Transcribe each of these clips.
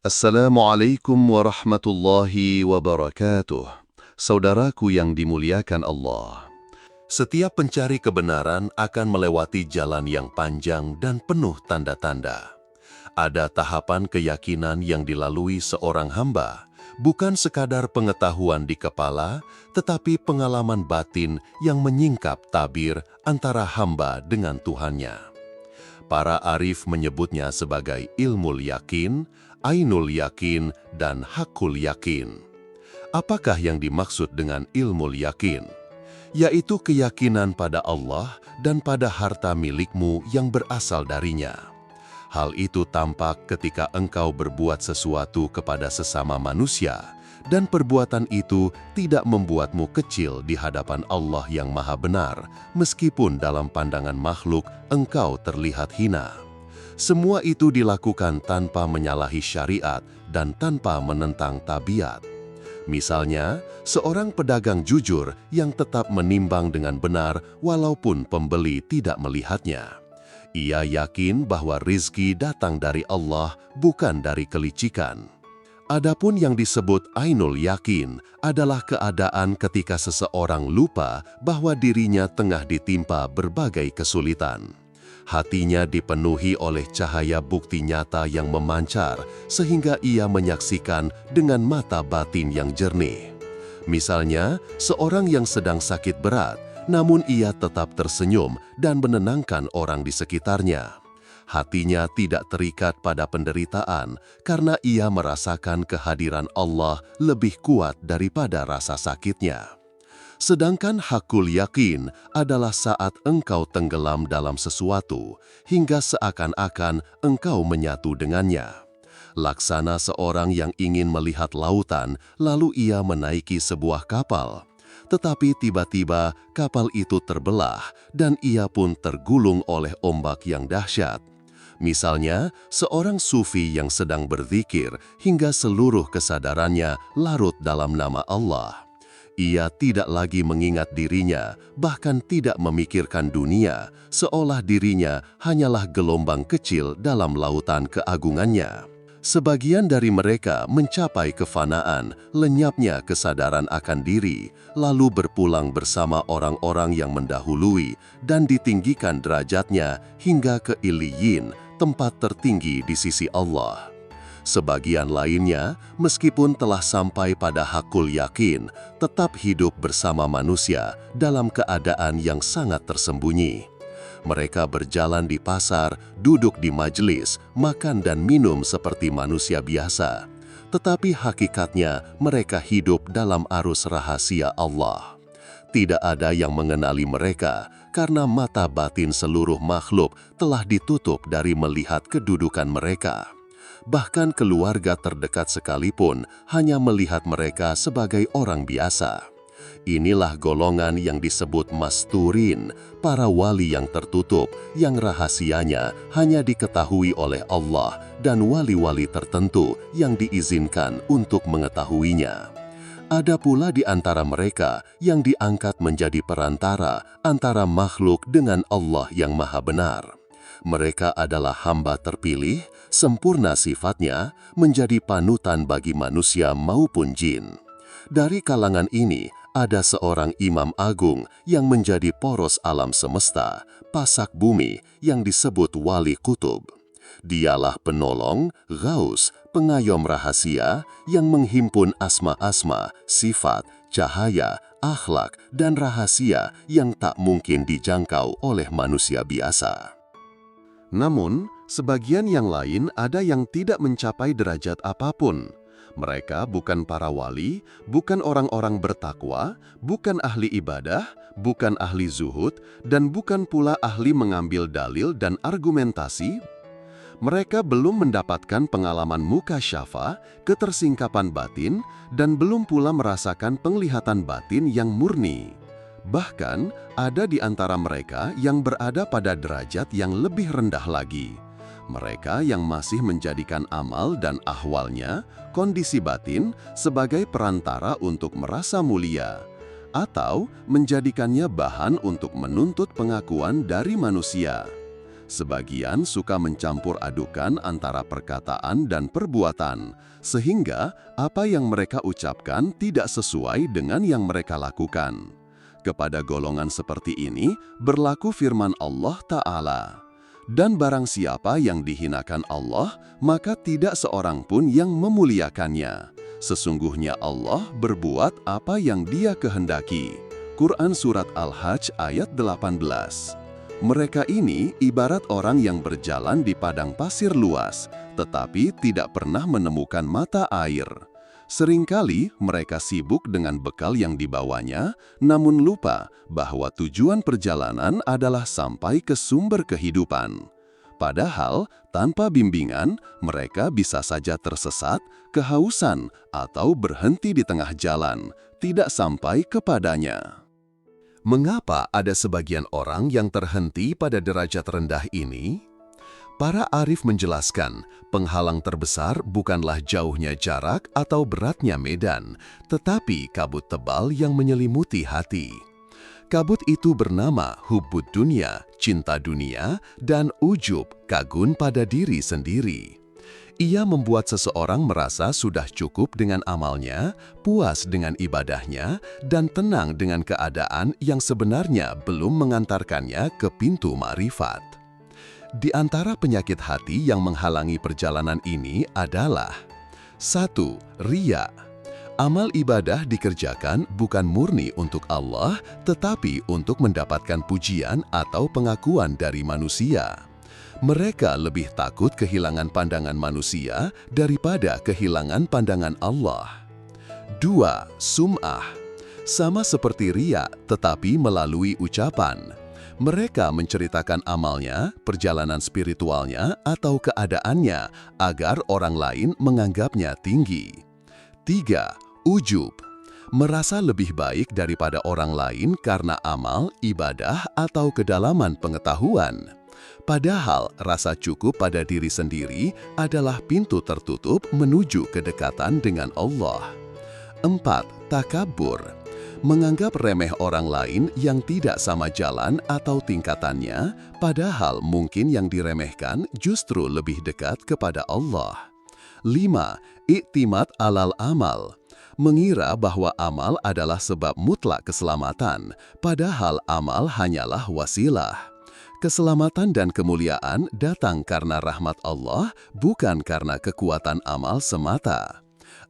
Assalamualaikum warahmatullahi wabarakatuh. Saudaraku yang dimuliakan Allah. Setiap pencari kebenaran akan melewati jalan yang panjang dan penuh tanda-tanda. Ada tahapan keyakinan yang dilalui seorang hamba, bukan sekadar pengetahuan di kepala, tetapi pengalaman batin yang menyingkap tabir antara hamba dengan Tuhannya. Para arif menyebutnya sebagai ilmul yakin, ainul yakin, dan hakul yakin. Apakah yang dimaksud dengan ilmul yakin? Yaitu keyakinan pada Allah dan pada harta milikmu yang berasal darinya. Hal itu tampak ketika engkau berbuat sesuatu kepada sesama manusia, dan perbuatan itu tidak membuatmu kecil di hadapan Allah yang Maha Benar, meskipun dalam pandangan makhluk engkau terlihat hina. Semua itu dilakukan tanpa menyalahi syariat dan tanpa menentang tabiat. Misalnya, seorang pedagang jujur yang tetap menimbang dengan benar walaupun pembeli tidak melihatnya. Ia yakin bahwa rizki datang dari Allah, bukan dari kelicikan. Adapun yang disebut ainul yakin adalah keadaan ketika seseorang lupa bahwa dirinya tengah ditimpa berbagai kesulitan. Hatinya dipenuhi oleh cahaya bukti nyata yang memancar, sehingga ia menyaksikan dengan mata batin yang jernih. Misalnya, seorang yang sedang sakit berat, namun ia tetap tersenyum dan menenangkan orang di sekitarnya. Hatinya tidak terikat pada penderitaan, karena ia merasakan kehadiran Allah lebih kuat daripada rasa sakitnya. Sedangkan hakul yakin adalah saat engkau tenggelam dalam sesuatu, hingga seakan-akan engkau menyatu dengannya. Laksana seorang yang ingin melihat lautan, lalu ia menaiki sebuah kapal. Tetapi tiba-tiba kapal itu terbelah, dan ia pun tergulung oleh ombak yang dahsyat. Misalnya, seorang sufi yang sedang berzikir hingga seluruh kesadarannya larut dalam nama Allah. Ia tidak lagi mengingat dirinya, bahkan tidak memikirkan dunia, seolah dirinya hanyalah gelombang kecil dalam lautan keagungannya. Sebagian dari mereka mencapai kefanaan, lenyapnya kesadaran akan diri, lalu berpulang bersama orang-orang yang mendahului dan ditinggikan derajatnya hingga ke Iliyin, tempat tertinggi di sisi Allah. Sebagian lainnya, meskipun telah sampai pada hakul yakin, tetap hidup bersama manusia dalam keadaan yang sangat tersembunyi. Mereka berjalan di pasar, duduk di majelis, makan dan minum seperti manusia biasa. Tetapi hakikatnya mereka hidup dalam arus rahasia Allah. Tidak ada yang mengenali mereka, karena mata batin seluruh makhluk telah ditutup dari melihat kedudukan mereka. Bahkan keluarga terdekat sekalipun hanya melihat mereka sebagai orang biasa. Inilah golongan yang disebut masturin, para wali yang tertutup, yang rahasianya hanya diketahui oleh Allah dan wali-wali tertentu yang diizinkan untuk mengetahuinya. Ada pula di antara mereka yang diangkat menjadi perantara antara makhluk dengan Allah yang Maha Benar. Mereka adalah hamba terpilih, sempurna sifatnya, menjadi panutan bagi manusia maupun jin. Dari kalangan ini, ada seorang imam agung yang menjadi poros alam semesta, pasak bumi, yang disebut wali kutub. Dialah penolong, ghaus, pengayom rahasia yang menghimpun asma-asma, sifat, cahaya, akhlak, dan rahasia yang tak mungkin dijangkau oleh manusia biasa. Namun, sebagian yang lain ada yang tidak mencapai derajat apapun. Mereka bukan para wali, bukan orang-orang bertakwa, bukan ahli ibadah, bukan ahli zuhud, dan bukan pula ahli mengambil dalil dan argumentasi. Mereka belum mendapatkan pengalaman mukasyafa, ketersingkapan batin, dan belum pula merasakan penglihatan batin yang murni. Bahkan, ada di antara mereka yang berada pada derajat yang lebih rendah lagi. Mereka yang masih menjadikan amal dan ahwalnya, kondisi batin, sebagai perantara untuk merasa mulia, atau menjadikannya bahan untuk menuntut pengakuan dari manusia. Sebagian suka mencampur adukan antara perkataan dan perbuatan, sehingga apa yang mereka ucapkan tidak sesuai dengan yang mereka lakukan. Kepada golongan seperti ini berlaku firman Allah Ta'ala, "Dan barang siapa yang dihinakan Allah, maka tidak seorang pun yang memuliakannya. Sesungguhnya Allah berbuat apa yang Dia kehendaki." Quran Surat Al-Hajj ayat 18. Mereka ini ibarat orang yang berjalan di padang pasir luas, tetapi tidak pernah menemukan mata air. Seringkali mereka sibuk dengan bekal yang dibawanya, namun lupa bahwa tujuan perjalanan adalah sampai ke sumber kehidupan. Padahal, tanpa bimbingan, mereka bisa saja tersesat, kehausan, atau berhenti di tengah jalan, tidak sampai kepadanya. Mengapa ada sebagian orang yang terhenti pada derajat rendah ini? Para arif menjelaskan, penghalang terbesar bukanlah jauhnya jarak atau beratnya medan, tetapi kabut tebal yang menyelimuti hati. Kabut itu bernama hubbud dunia, cinta dunia, dan ujub, kagum pada diri sendiri. Ia membuat seseorang merasa sudah cukup dengan amalnya, puas dengan ibadahnya, dan tenang dengan keadaan yang sebenarnya belum mengantarkannya ke pintu ma'rifat. Di antara penyakit hati yang menghalangi perjalanan ini adalah 1. Riya. Amal ibadah dikerjakan bukan murni untuk Allah, tetapi untuk mendapatkan pujian atau pengakuan dari manusia. Mereka lebih takut kehilangan pandangan manusia daripada kehilangan pandangan Allah. 2. Sum'ah. Sama seperti riya, tetapi melalui ucapan. Mereka menceritakan amalnya, perjalanan spiritualnya, atau keadaannya agar orang lain menganggapnya tinggi. 3. Ujub. Merasa lebih baik daripada orang lain karena amal, ibadah, atau kedalaman pengetahuan. Padahal rasa cukup pada diri sendiri adalah pintu tertutup menuju kedekatan dengan Allah. 4. Takabur. Menganggap remeh orang lain yang tidak sama jalan atau tingkatannya, padahal mungkin yang diremehkan justru lebih dekat kepada Allah. 5. Iktimat alal amal. Mengira bahwa amal adalah sebab mutlak keselamatan, padahal amal hanyalah wasilah. Keselamatan dan kemuliaan datang karena rahmat Allah, bukan karena kekuatan amal semata.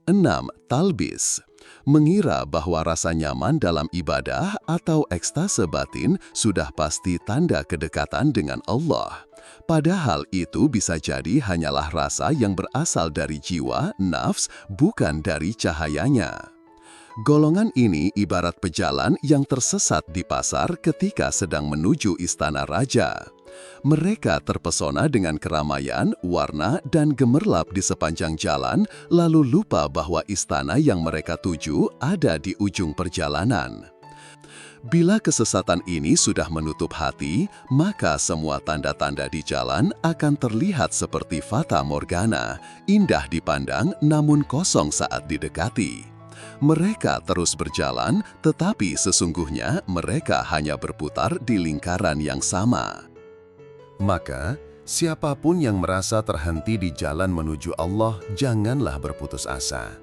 6. Talbis. Mengira bahwa rasa nyaman dalam ibadah atau ekstase batin sudah pasti tanda kedekatan dengan Allah. Padahal itu bisa jadi hanyalah rasa yang berasal dari jiwa, nafs, bukan dari cahayanya. Golongan ini ibarat pejalan yang tersesat di pasar ketika sedang menuju istana raja. Mereka terpesona dengan keramaian, warna, dan gemerlap di sepanjang jalan, lalu lupa bahwa istana yang mereka tuju ada di ujung perjalanan. Bila kesesatan ini sudah menutup hati, maka semua tanda-tanda di jalan akan terlihat seperti fata morgana, indah dipandang namun kosong saat didekati. Mereka terus berjalan, tetapi sesungguhnya mereka hanya berputar di lingkaran yang sama. Maka, siapapun yang merasa terhenti di jalan menuju Allah, janganlah berputus asa.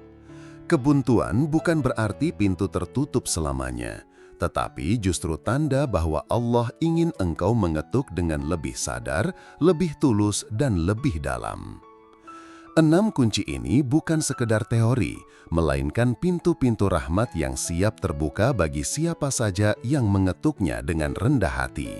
Kebuntuan bukan berarti pintu tertutup selamanya, tetapi justru tanda bahwa Allah ingin engkau mengetuk dengan lebih sadar, lebih tulus, dan lebih dalam. 6 kunci ini bukan sekedar teori, melainkan pintu-pintu rahmat yang siap terbuka bagi siapa saja yang mengetuknya dengan rendah hati.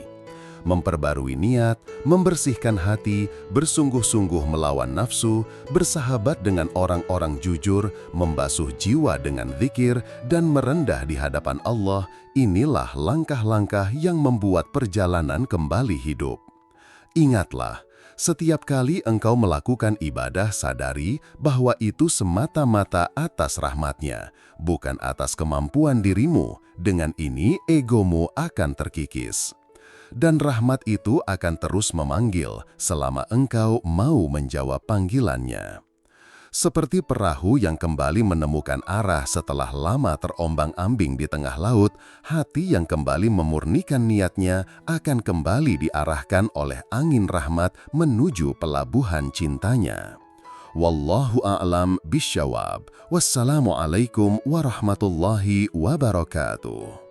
Memperbarui niat, membersihkan hati, bersungguh-sungguh melawan nafsu, bersahabat dengan orang-orang jujur, membasuh jiwa dengan zikir, dan merendah di hadapan Allah, inilah langkah-langkah yang membuat perjalanan kembali hidup. Ingatlah, setiap kali engkau melakukan ibadah, sadari bahwa itu semata-mata atas rahmat-Nya, bukan atas kemampuan dirimu. Dengan ini, egomu akan terkikis. Dan rahmat itu akan terus memanggil selama engkau mau menjawab panggilannya. Seperti perahu yang kembali menemukan arah setelah lama terombang-ambing di tengah laut, hati yang kembali memurnikan niatnya akan kembali diarahkan oleh angin rahmat menuju pelabuhan cintanya. Wallahu a'lam bisyawab. Wassalamualaikum warahmatullahi wabarakatuh.